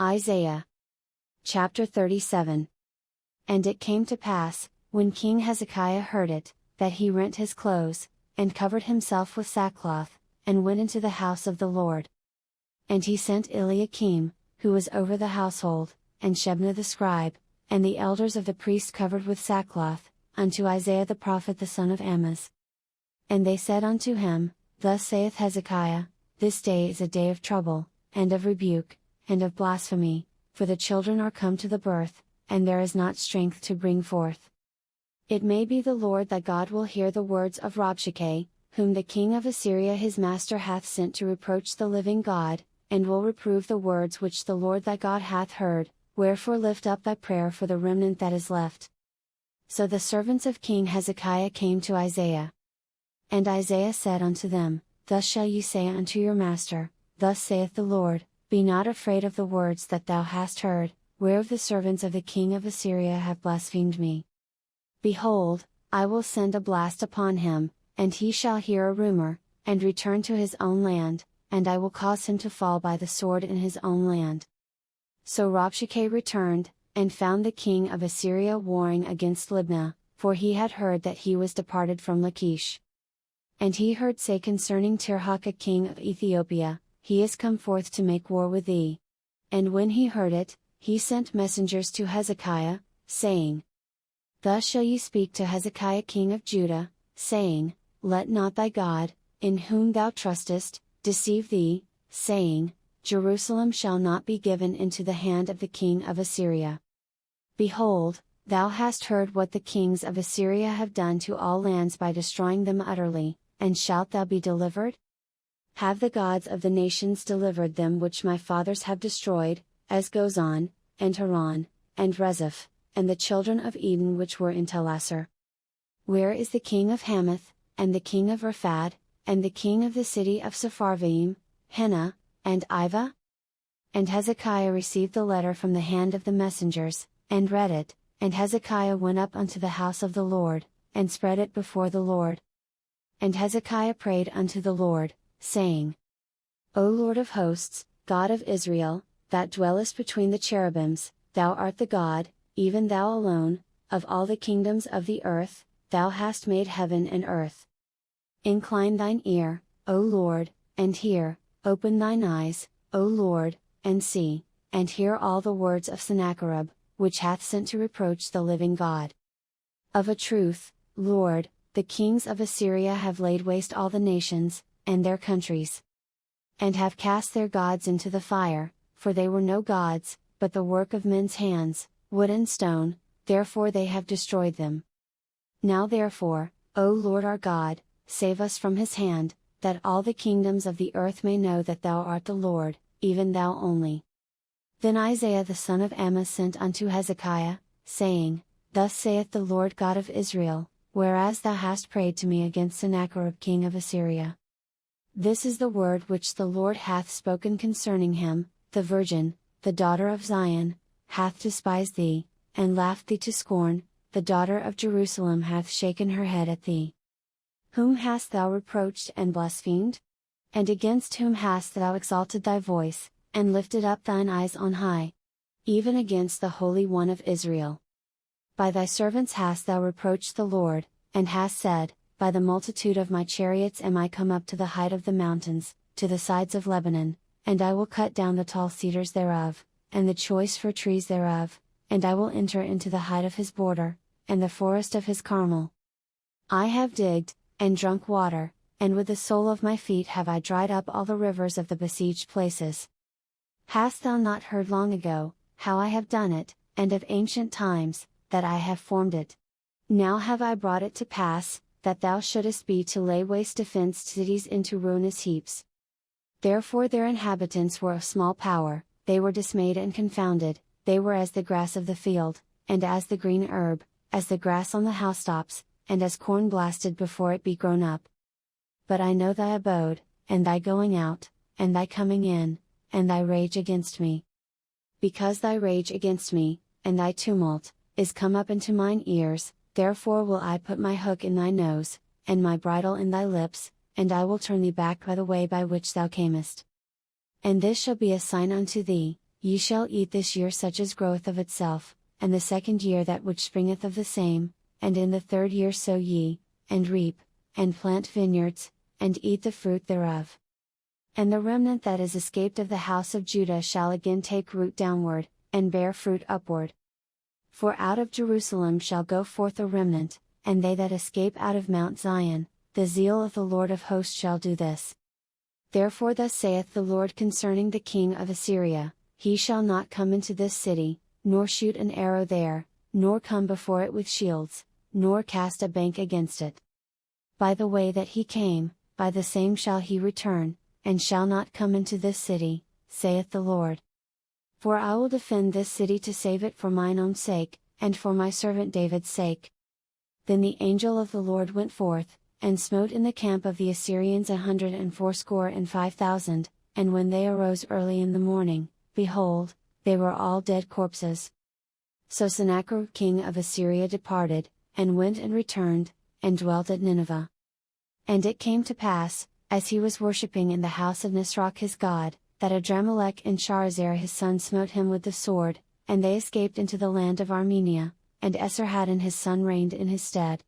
Isaiah. Chapter 37. And it came to pass, when King Hezekiah heard it, that he rent his clothes, and covered himself with sackcloth, and went into the house of the Lord. And he sent Eliakim, who was over the household, and Shebna the scribe, and the elders of the priests covered with sackcloth, unto Isaiah the prophet the son of Amoz. And they said unto him, Thus saith Hezekiah, This day is a day of trouble, and of rebuke, and of blasphemy, for the children are come to the birth, and there is not strength to bring forth. It may be the Lord thy God will hear the words of Rabshakeh, whom the king of Assyria his master hath sent to reproach the living God, and will reprove the words which the Lord thy God hath heard, wherefore lift up thy prayer for the remnant that is left. So the servants of King Hezekiah came to Isaiah. And Isaiah said unto them, Thus shall ye say unto your master, Thus saith the Lord, Be not afraid of the words that thou hast heard, whereof the servants of the king of Assyria have blasphemed me. Behold, I will send a blast upon him, and he shall hear a rumor, and return to his own land, and I will cause him to fall by the sword in his own land. So Rabshakeh returned, and found the king of Assyria warring against Libnah, for he had heard that he was departed from Lachish. And he heard say concerning Tirhakah king of Ethiopia, He is come forth to make war with thee. And when he heard it, he sent messengers to Hezekiah, saying, Thus shall ye speak to Hezekiah king of Judah, saying, Let not thy God, in whom thou trustest, deceive thee, saying, Jerusalem shall not be given into the hand of the king of Assyria. Behold, thou hast heard what the kings of Assyria have done to all lands by destroying them utterly, and shalt thou be delivered? Have the gods of the nations delivered them which my fathers have destroyed, as Gozan, and Haran, and Rezeph, and the children of Eden which were in Telassar? Where is the king of Hamath, and the king of Arphad, and the king of the city of Sepharvaim, Hena, and Iva? And Hezekiah received the letter from the hand of the messengers, and read it, and Hezekiah went up unto the house of the Lord, and spread it before the Lord. And Hezekiah prayed unto the Lord, saying, O Lord of hosts, God of Israel, that dwellest between the cherubims, thou art the God, even thou alone, of all the kingdoms of the earth, thou hast made heaven and earth. Incline thine ear, O Lord, and hear, open thine eyes, O Lord, and see, and hear all the words of Sennacherib, which hath sent to reproach the living God. Of a truth, Lord, the kings of Assyria have laid waste all the nations, and their countries, and have cast their gods into the fire, for they were no gods, but the work of men's hands, wood and stone, therefore they have destroyed them. Now therefore, O Lord our God, save us from his hand, that all the kingdoms of the earth may know that thou art the Lord, even thou only. Then Isaiah the son of Amoz sent unto Hezekiah, saying, Thus saith the Lord God of Israel, whereas thou hast prayed to me against Sennacherib king of Assyria. This is the word which the Lord hath spoken concerning him, the virgin, the daughter of Zion, hath despised thee, and laughed thee to scorn, the daughter of Jerusalem hath shaken her head at thee. Whom hast thou reproached and blasphemed? And against whom hast thou exalted thy voice, and lifted up thine eyes on high? Even against the Holy One of Israel. By thy servants hast thou reproached the Lord, and hast said, By the multitude of my chariots am I come up to the height of the mountains, to the sides of Lebanon, and I will cut down the tall cedars thereof, and the choice fir trees thereof, and I will enter into the height of his border, and the forest of his Carmel. I have digged, and drunk water, and with the sole of my feet have I dried up all the rivers of the besieged places. Hast thou not heard long ago, how I have done it, and of ancient times, that I have formed it? Now have I brought it to pass, that thou shouldest be to lay waste defenced cities into ruinous heaps. Therefore their inhabitants were of small power, they were dismayed and confounded, they were as the grass of the field, and as the green herb, as the grass on the housetops, and as corn blasted before it be grown up. But I know thy abode, and thy going out, and thy coming in, and thy rage against me. Because thy rage against me, and thy tumult, is come up into mine ears, therefore will I put my hook in thy nose, and my bridle in thy lips, and I will turn thee back by the way by which thou camest. And this shall be a sign unto thee, Ye shall eat this year such as groweth of itself, and the second year that which springeth of the same, and in the third year sow ye, and reap, and plant vineyards, and eat the fruit thereof. And the remnant that is escaped of the house of Judah shall again take root downward, and bear fruit upward. For out of Jerusalem shall go forth a remnant, and they that escape out of Mount Zion, the zeal of the Lord of hosts shall do this. Therefore thus saith the Lord concerning the king of Assyria, He shall not come into this city, nor shoot an arrow there, nor come before it with shields, nor cast a bank against it. By the way that he came, by the same shall he return, and shall not come into this city, saith the Lord. For I will defend this city to save it for mine own sake, and for my servant David's sake. Then the angel of the Lord went forth, and smote in the camp of the Assyrians 185,000, and when they arose early in the morning, behold, they were all dead corpses. So Sennacherib king of Assyria departed, and went and returned, and dwelt at Nineveh. And it came to pass, as he was worshipping in the house of Nisroch his god, that Adramelech and Sharezer his son smote him with the sword, and they escaped into the land of Armenia, and Esarhaddon his son reigned in his stead.